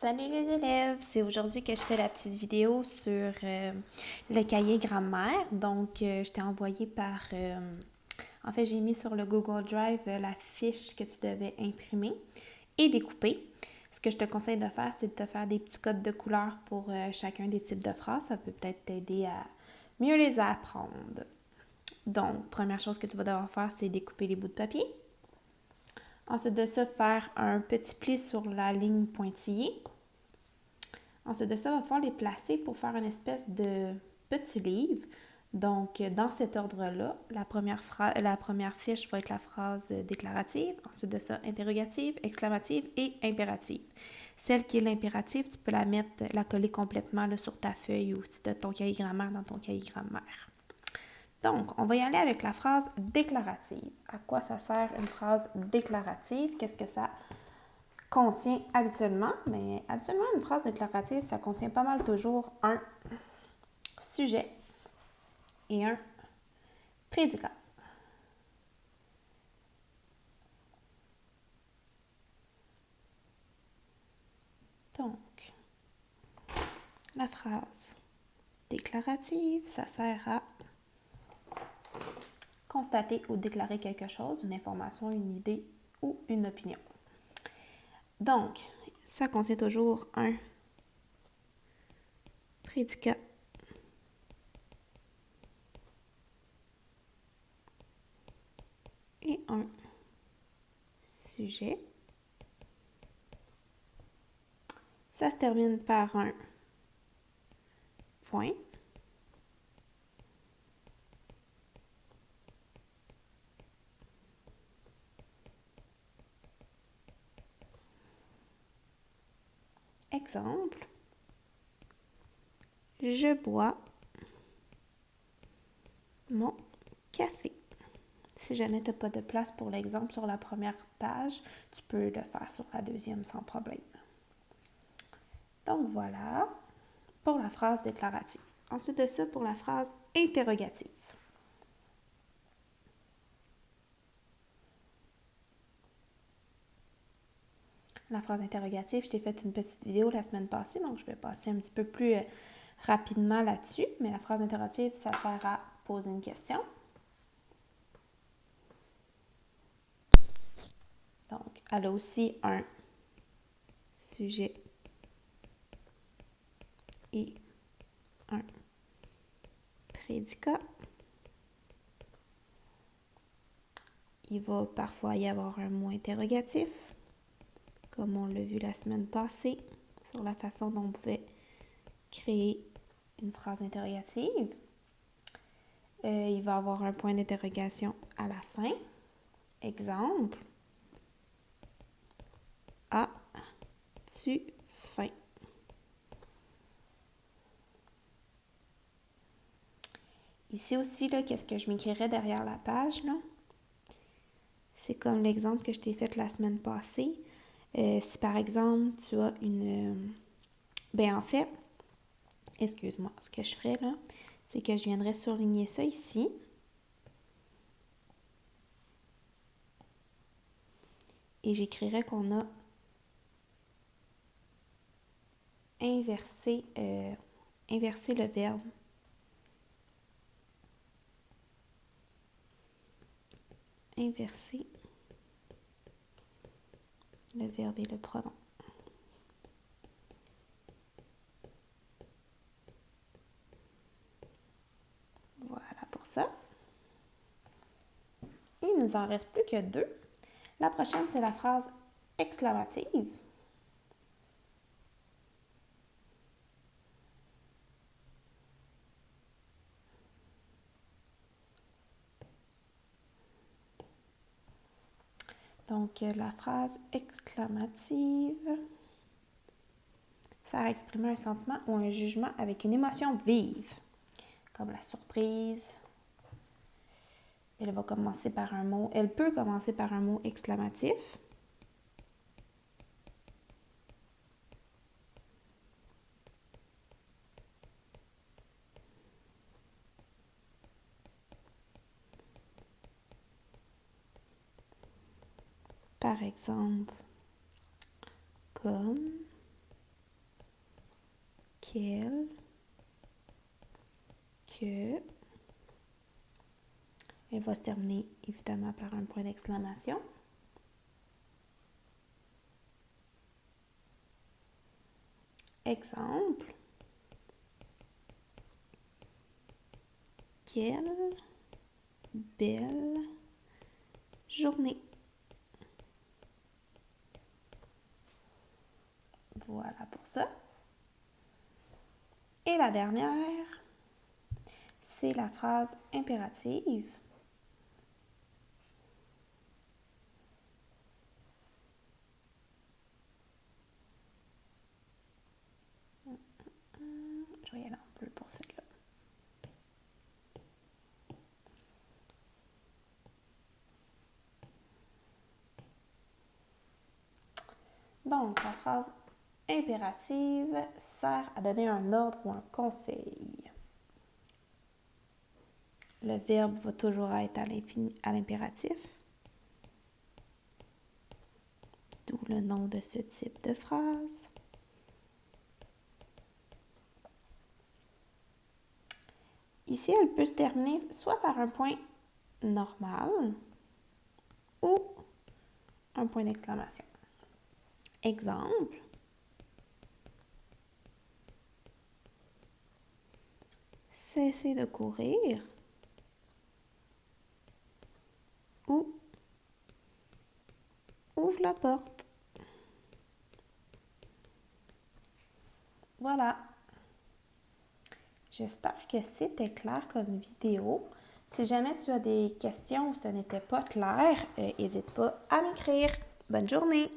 Salut les élèves! C'est aujourd'hui que je fais la petite vidéo sur le cahier grammaire. Donc, je t'ai envoyé en fait, j'ai mis sur le Google Drive la fiche que tu devais imprimer et découper. Ce que je te conseille de faire, c'est de te faire des petits codes de couleurs pour chacun des types de phrases. Ça peut peut-être t'aider à mieux les apprendre. Donc, première chose que tu vas devoir faire, c'est découper les bouts de papier. Ensuite de ça, faire un petit pli sur la ligne pointillée. Ensuite de ça, il va falloir les placer pour faire une espèce de petit livre. Donc, dans cet ordre-là, la première fiche va être la phrase déclarative, ensuite de ça, interrogative, exclamative et impérative. Celle qui est l'impérative, tu peux la coller complètement là, sur ta feuille ou si tu as ton cahier grammaire dans ton cahier grammaire. Donc, on va y aller avec la phrase déclarative. À quoi ça sert une phrase déclarative? Qu'est-ce que ça contient habituellement? Mais habituellement, une phrase déclarative, ça contient pas mal toujours un sujet et un prédicat. Donc, la phrase déclarative, ça sert à constater ou déclarer quelque chose, une information, une idée ou une opinion. Donc, ça contient toujours un prédicat et un sujet. Ça se termine par un point. Exemple, je bois mon café. Si jamais tu n'as pas de place pour l'exemple sur la première page, tu peux le faire sur la deuxième sans problème. Donc voilà pour la phrase déclarative. Ensuite de ça, pour la phrase interrogative. La phrase interrogative, je t'ai fait une petite vidéo la semaine passée, donc je vais passer un petit peu plus rapidement là-dessus. Mais la phrase interrogative, ça sert à poser une question. Donc, elle a aussi un sujet et un prédicat. Il va parfois y avoir un mot interrogatif, comme on l'a vu la semaine passée, sur la façon dont on pouvait créer une phrase interrogative. Il va y avoir un point d'interrogation à la fin. Exemple, as-tu faim? Ici aussi, là, qu'est-ce que je m'écrirais derrière la page, là? C'est comme l'exemple que je t'ai fait la semaine passée. Si par exemple, tu as en fait, excuse-moi, ce que je ferais là, c'est que je viendrais surligner ça ici. Et j'écrirais qu'on a inversé le verbe. Inverser le verbe et le pronom. Voilà pour ça. Il nous en reste plus que deux. La prochaine, c'est la phrase exclamative. Donc, la phrase exclamative sert à exprimer un sentiment ou un jugement avec une émotion vive, comme la surprise. Elle peut commencer par un mot exclamatif. Par exemple, comme quel, que. Elle va se terminer évidemment par un point d'exclamation. Exemple. Quelle belle journée. Voilà pour ça. Et la dernière, c'est la phrase impérative. Je vais y aller en bleu pour celle-là. Donc, la phrase impérative sert à donner un ordre ou un conseil. Le verbe va toujours être à l'impératif, d'où le nom de ce type de phrase. Ici, elle peut se terminer soit par un point normal ou un point d'exclamation. Exemple. Cessez de courir. Ou ouvre la porte. Voilà. J'espère que c'était clair comme vidéo. Si jamais tu as des questions ou ce n'était pas clair, n'hésite pas à m'écrire. Bonne journée!